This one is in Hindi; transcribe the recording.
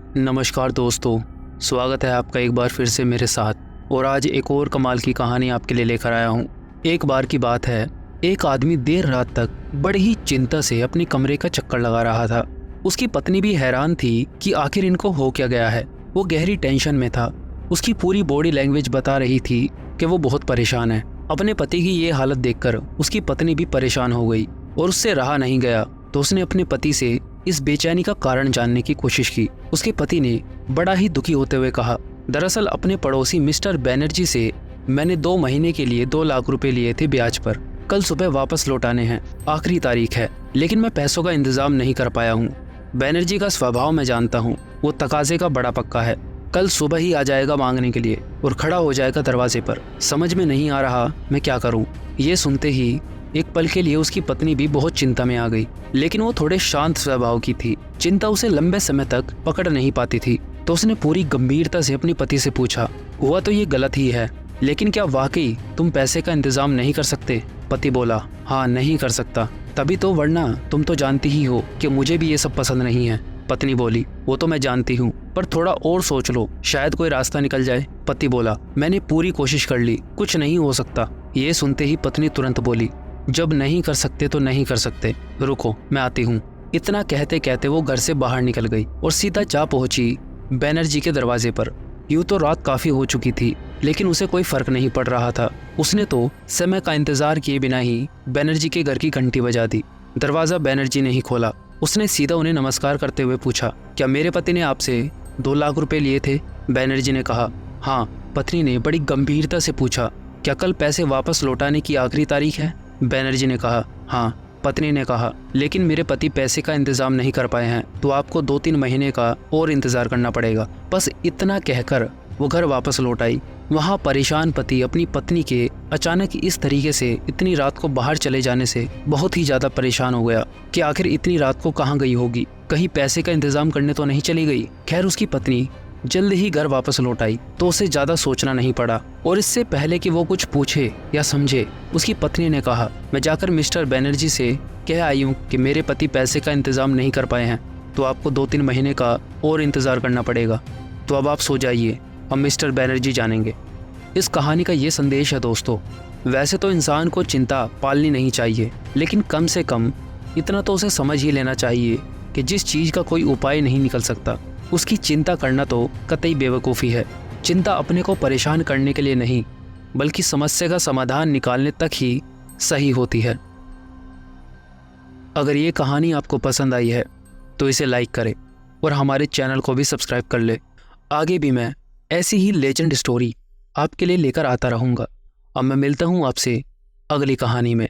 नमस्कार दोस्तों, स्वागत है आपका एक बार फिर से मेरे साथ। और आज एक और कमाल की कहानी आपके लिए लेकर आया हूँ। एक बार की बात है, एक आदमी देर रात तक बड़ी ही चिंता से अपने कमरे का चक्कर लगा रहा था। उसकी पत्नी भी हैरान थी कि आखिर इनको हो क्या गया है। वो गहरी टेंशन में था। उसकी पूरी बॉडी लैंग्वेज बता रही थी कि वो बहुत परेशान है। अपने पति की ये हालत देखकर उसकी पत्नी भी परेशान हो गई और उससे रहा नहीं गया तो उसने अपने पति से इस बेचैनी का कारण जानने की कोशिश की। उसके पति ने बड़ा ही दुखी होते हुए कहा, दरअसल अपने पड़ोसी मिस्टर बैनर्जी से मैंने 2 महीने के लिए 2 लाख रुपए लिए थे ब्याज पर। कल सुबह वापस लौटाने हैं, आखिरी तारीख है, लेकिन मैं पैसों का इंतजाम नहीं कर पाया हूँ। बैनर्जी का स्वभाव मैं जानता हूँ, वो तकाजे का बड़ा पक्का है। कल सुबह ही आ जाएगा मांगने के लिए और खड़ा हो जाएगा दरवाजे पर। समझ में नहीं आ रहा मैं क्या करूँ। ये सुनते ही एक पल के लिए उसकी पत्नी भी बहुत चिंता में आ गई, लेकिन वो थोड़े शांत स्वभाव की थी। चिंता उसे लंबे समय तक पकड़ नहीं पाती थी, तो उसने पूरी गंभीरता से अपने पति से पूछा, हुआ तो ये गलत ही है, लेकिन क्या वाकई तुम पैसे का इंतजाम नहीं कर सकते? पति बोला, हाँ नहीं कर सकता, तभी तो, वरना तुम तो जानती ही हो कि मुझे भी ये सब पसंद नहीं है। पत्नी बोली, वो तो मैं जानती हूँ, पर थोड़ा और सोच लो, शायद कोई रास्ता निकल जाए। पति बोला, मैंने पूरी कोशिश कर ली, कुछ नहीं हो सकता। ये सुनते ही पत्नी तुरंत बोली, जब नहीं कर सकते तो नहीं कर सकते, रुको मैं आती हूँ। इतना कहते कहते वो घर से बाहर निकल गई और सीधा जा पहुंची बैनर्जी के दरवाजे पर। यूँ तो रात काफी हो चुकी थी, लेकिन उसे कोई फर्क नहीं पड़ रहा था। उसने तो समय का इंतजार किए बिना ही बैनर्जी के घर की घंटी बजा दी। दरवाजा बैनर्जी ने ही खोला। उसने सीधा उन्हें नमस्कार करते हुए पूछा, क्या मेरे पति ने आपसे 2 लाख रुपए लिए थे? बैनर्जी ने कहा, हाँ। पत्नी ने बड़ी गंभीरता से पूछा, क्या कल पैसे वापस लौटाने की आखिरी तारीख है? बैनर्जी ने कहा, हाँ। पत्नी ने कहा, लेकिन मेरे पति पैसे का इंतजाम नहीं कर पाए हैं, तो आपको 2-3 महीने का और इंतजार करना पड़ेगा। बस इतना कहकर वो घर वापस लौट आई। वहाँ परेशान पति अपनी पत्नी के अचानक इस तरीके से इतनी रात को बाहर चले जाने से बहुत ही ज्यादा परेशान हो गया कि आखिर इतनी रात को कहाँ गई होगी, कहीं पैसे का इंतजाम करने तो नहीं चली गई। खैर उसकी पत्नी जल्द ही घर वापस लौट आई तो उसे ज्यादा सोचना नहीं पड़ा, और इससे पहले कि वो कुछ पूछे या समझे, उसकी पत्नी ने कहा, मैं जाकर मिस्टर बैनर्जी से कह आई हूँ कि मेरे पति पैसे का इंतजाम नहीं कर पाए हैं, तो आपको 2-3 महीने का और इंतजार करना पड़ेगा। तो अब आप सो जाइए, अब मिस्टर बैनर्जी जानेंगे। इस कहानी का ये संदेश है दोस्तों, वैसे तो इंसान को चिंता पालनी नहीं चाहिए, लेकिन कम से कम इतना तो उसे समझ ही लेना चाहिए कि जिस चीज़ का कोई उपाय नहीं निकल सकता, उसकी चिंता करना तो कतई बेवकूफ़ी है। चिंता अपने को परेशान करने के लिए नहीं, बल्कि समस्या का समाधान निकालने तक ही सही होती है। अगर ये कहानी आपको पसंद आई है तो इसे लाइक करें और हमारे चैनल को भी सब्सक्राइब कर ले। आगे भी मैं ऐसी ही लेजेंड स्टोरी आपके लिए लेकर आता रहूँगा। अब मैं मिलता हूँ आपसे अगली कहानी में।